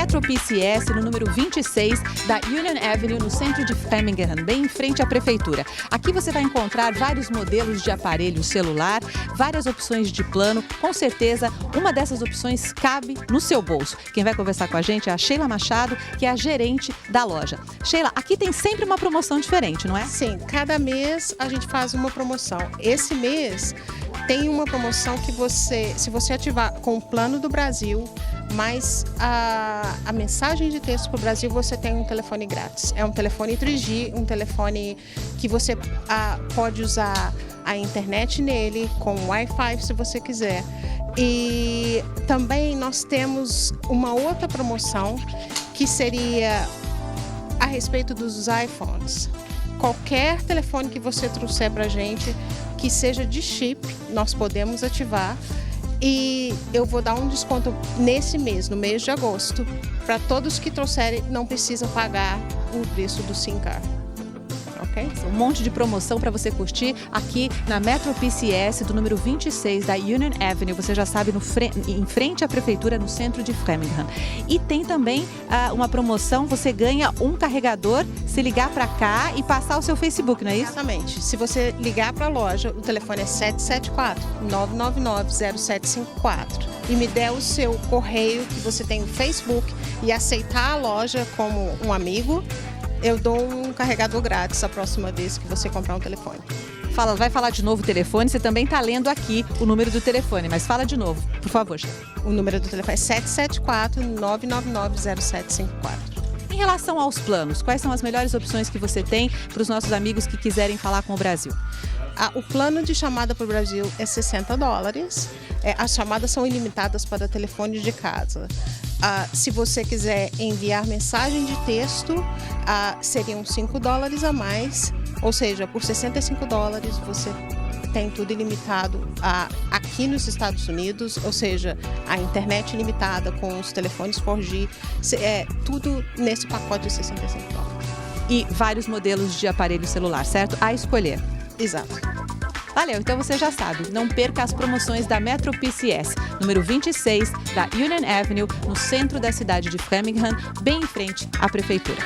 Metro PCS, no número 26 da Union Avenue, no centro de Framingham, bem em frente à prefeitura. Aqui você vai encontrar vários modelos de aparelho celular, várias opções de plano. Com certeza, uma dessas opções cabe no seu bolso. Quem vai conversar com a gente é a Sheila Machado, que é a gerente da loja. Sheila, aqui tem sempre uma promoção diferente, não é? Sim, cada mês a gente faz uma promoção. Esse mês tem uma promoção que se você ativar com o Plano do Brasil, mais a mensagem de texto para o Brasil, você tem um telefone grátis. É um telefone 3G, um telefone que você pode usar a internet nele, com Wi-Fi se você quiser. E também nós temos uma outra promoção que seria a respeito dos iPhones. Qualquer telefone que você trouxer para a gente, que seja de chip, nós podemos ativar. E eu vou dar um desconto nesse mês, no mês de agosto, para todos que trouxerem, não precisam pagar o preço do SIM card. Okay? Um monte de promoção para você curtir aqui na Metro PCS, do número 26 da Union Avenue. Você já sabe, em frente à prefeitura, no centro de Framingham. E tem também uma promoção, você ganha um carregador se ligar para cá e passar o seu Facebook, não é isso? Exatamente. Se você ligar para a loja, o telefone é 774-999-0754 e me der o seu correio, que você tem o Facebook, e aceitar a loja como um amigo, eu dou um carregador grátis a próxima vez que você comprar um telefone. Vai falar de novo o telefone, você também está lendo aqui o número do telefone, mas fala de novo, por favor. O número do telefone é 774-999-0754. Em relação aos planos, quais são as melhores opções que você tem para os nossos amigos que quiserem falar com o Brasil? O plano de chamada para o Brasil é $60. As chamadas são ilimitadas para telefones de casa. Se você quiser enviar mensagem de texto, seriam $5 a mais, ou seja, por $65 você tem tudo ilimitado aqui nos Estados Unidos, ou seja, a internet ilimitada com os telefones 4G, tudo nesse pacote de $65. E vários modelos de aparelho celular, certo? A escolher. Exato. Valeu, então você já sabe, não perca as promoções da Metro PCS, número 26 da Union Avenue, no centro da cidade de Framingham, bem em frente à prefeitura.